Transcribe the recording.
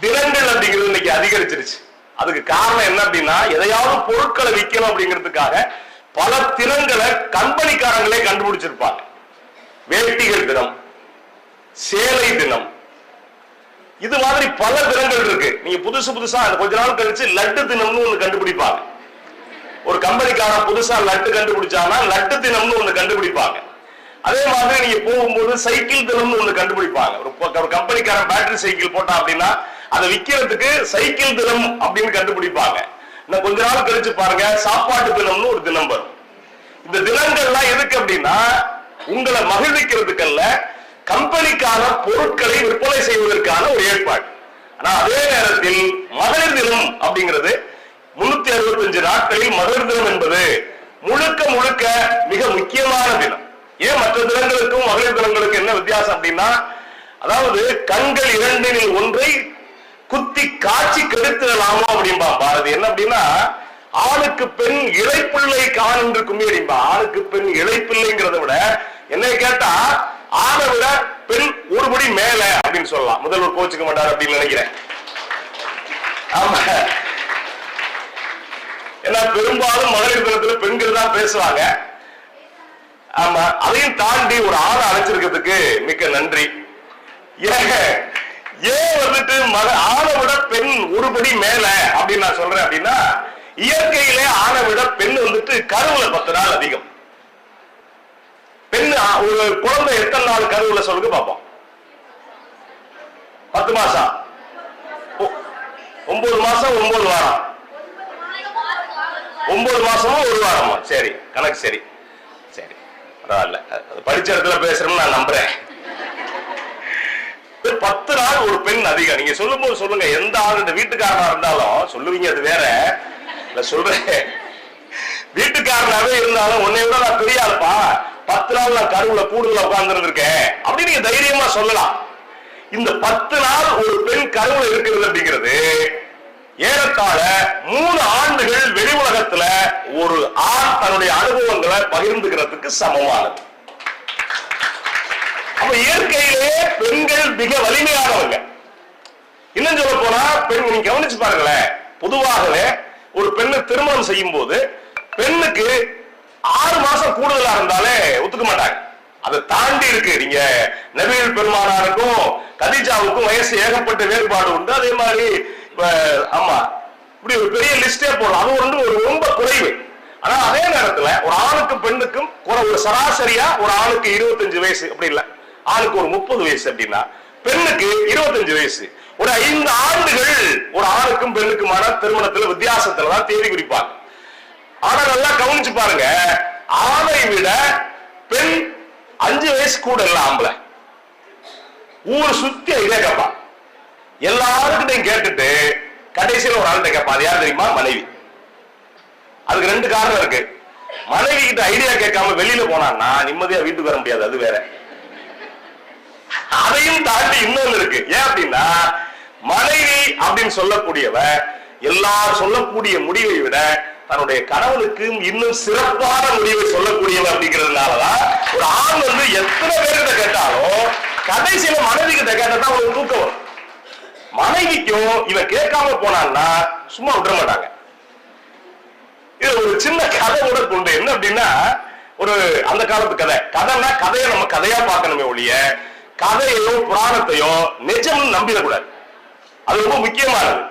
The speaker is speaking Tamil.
தினங்கள் அப்படிங்கிறது இன்னைக்கு அதிகரிச்சிருச்சு. அதுக்கு காரணம் என்ன அப்படின்னா, எதையாவது பொருட்களை விற்கணும் அப்படிங்கிறதுக்காக பல தினங்களை கம்பெனிக்காரங்களே கண்டுபிடிச்சிருப்பாங்க. வேட்டிகள் தினம், சேலை தினம், இது மாதிரி பல தினங்கள் இருக்கு. நீங்க புதுசு புதுசா கொஞ்ச நாள் கழிச்சு லட்டு தினம்னு ஒண்ணு கண்டுபிடிப்பாங்க. ஒரு கம்பெனிக்காரன் புதுசா லட்டு கண்டுபிடிச்சானா லட்டு தினம்னு ஒண்ணு கண்டுபிடிப்பாங்க. அதே மாதிரி நீங்க போகும்போது சைக்கிள் தினம்னு ஒண்ணு கண்டுபிடிப்பாங்க. ஒரு கம்பெனிக்காரன் பேட்டரி சைக்கிள் போட்டா அப்படின்னா அதை விற்கிறதுக்கு சைக்கிள் தினம் அப்படின்னு கண்டுபிடிப்பாங்க. இன்னும் கொஞ்ச நாள் கழிச்சு பாருங்க, சாப்பாட்டு தினம்னு ஒரு தினம் வரும். இந்த தினங்கள்லாம் எதுக்கு அப்படின்னா உங்களை மகிழ்விக்கிறதுக்கல்ல, கம்பெனிக்கான பொருட்களை விற்பனை செய்வதற்கான ஒரு ஏற்பாடு. ஆனா அதே நேரத்தில் மகளிர் தினம் அப்படிங்கிறது 365 நாட்களில் மகளிர் தினம் என்பது முழுக்க முழுக்க மிக முக்கியமான தினம். ஏன் மற்ற தினங்களுக்கும் மகளிர் தினங்களுக்கு என்ன வித்தியாசம் அப்படின்னா, அதாவது கண்கள் இரண்டினில் ஒன்றை குத்தி காட்சி கெடுத்துடலாமா அப்படின்பா பாரதி. என்ன அப்படின்னா, ஆணுக்கு பெண் இழைப்பிள்ளை கான் என்று கும்மி அடிப்பா. ஆணுக்கு பெண் இழைப்பிள்ளைங்கிறத விட என்னை கேட்டா ஆணை விட பெண் ஒருபடி மேல அப்படின்னு சொல்லலாம். முதல்வர் கோச்சுக்க மாட்டார் அப்படின்னு நினைக்கிறேன். ஆமா, ஏன்னா பெரும்பாலும் மகளிர் தினத்துல பெண்கள் தான் பேசுவாங்க. ஆமா, அதையும் தாண்டி ஒரு ஆணை அழைச்சிருக்கிறதுக்கு மிக்க நன்றி. ஏன் வந்துட்டு ஆணை விட பெண் ஒருபடி மேல அப்படின்னு நான் சொல்றேன் அப்படின்னா, இயற்கையிலே ஆணை விட பெண் வந்துட்டு கருவுல 10 நாள் அதிகம். பெண் ஒரு குழந்தை எத்தனை நாள் கருவுல சொல்லுங்க பாப்போம். 10 மாசம், 9 மாசம், 9 வாரம், 9 மாசமும் 1 வாரமா? சரி, கணக்கு சரி சரி, பரவாயில்ல. படிச்ச இடத்துல பேசுறேன்னு நான் நம்புறேன். 10 நாள் ஒரு பெண் அதிகம். நீங்க சொல்லும் போது சொல்லுங்க, எந்த ஆள் வீட்டுக்காரனா இருந்தாலும் சொல்லுவீங்க, அது வேற. சொல்றேன், வீட்டுக்காரனாவே இருந்தாலும் உன்னை விட நான் பெரிய ஆளுப்பா, 10 நாள் நான் கருவுல கூடுதல உட்கார்ந்து இருக்கேன் அப்படின்னு நீங்க தைரியமா சொல்லலாம். இந்த 10 நாள் ஒரு பெண் கருவுல இருக்கிறது அப்படிங்கிறது ஏறத்தாழ 3 ஆண்டுகள் வெளி உலகத்துல ஒரு ஆண் தன்னுடைய அனுபவங்களை பகிர்ந்துக்கிறதுக்கு சமமானது. அப்ப இயற்கையிலே பெண்கள் மிக வலிமையானவங்க. இன்னும் சொல்ல போனா, பெண் நீங்க கவனிச்சு பாருங்களேன், பொதுவாகவே ஒரு பெண்ணை திருமணம் செய்யும் போது பெண்ணுக்கு 6 மாசம் கூடுதலா இருந்தாலே ஒத்துக்க மாட்டாங்க. அதை தாண்டி இருக்கு. நீங்க நபிகள் பெருமானாருக்கும் கதீஜாவுக்கும் வயசு ஏகப்பட்ட வேறுபாடு உண்டு. அதே மாதிரி ஆமா, இப்படி ஒரு பெரிய லிஸ்டே போடலாம். அது வந்து ஒரு ரொம்ப குறைவு. ஆனா அதே நேரத்துல ஒரு ஆணுக்கும் பெண்ணுக்கும் ஒரு சராசரியா ஒரு ஆணுக்கு 25 வயசு அப்படி இல்ல, ஆணுக்கு ஒரு 30 வயசு அப்படின்னா பெண்ணுக்கு 25 வயசு. ஒரு 5 ஆண்டுகள் ஒரு ஆணுக்கும் பெண்ணுக்குமான திருமணத்துல வித்தியாசத்துலதான் தேதி குறிப்பாங்க. ஆனா நல்லா கவனிச்சு பாருங்க, ஆணை விட பெண் 5 வயசு கூட இல்ல ஆம்பளை. ஊர் சுத்தி இதே கேட்பா, எல்லாருக்கிட்டையும் கேட்டுட்டு கடைசியில் ஒரு ஆள்கிட்ட கேட்பா. அது யார் தெரியுமா? மனைவி. அதுக்கு 2 காரணம் இருக்கு. மனைவி கிட்ட ஐடியா கேட்காம வெளியில போனான்னா நிம்மதியா வீட்டுக்கு வர முடியாது, அது வேற. அதையும் தாண்டி இன்னொன்னு இருக்கு. ஏன் அப்படின்னா, மனைவி அப்படின்னு சொல்லக்கூடியவ எல்லாரும் சொல்லக்கூடிய முடிவை விட தன்னுடைய கணவனுக்கு இன்னும் சிறப்பான முடிவை சொல்லக்கூடியவ அப்படிங்கிறதுனாலதான் ஒரு ஆண் வந்து எத்தனை பேர்கிட்ட கேட்டாலும் கடைசியில மனைவி கிட்ட கேட்டதான் ஒரு தூக்கம் வரும். மனைவிக்கும் இவன் கேட்காம போனான்னா சும்மா விட்டுற மாட்டாங்க. இது ஒரு சின்ன கதை கூட கொண்டு. என்ன அப்படின்னா, ஒரு அந்த காலத்து கதைன்னா கதையை நம்ம கதையா பார்க்கணுமே ஒழிய கதையோ புராணத்தையோ நிஜம்னு நம்பிடக்கூடாது. அது ரொம்ப முக்கியமானது.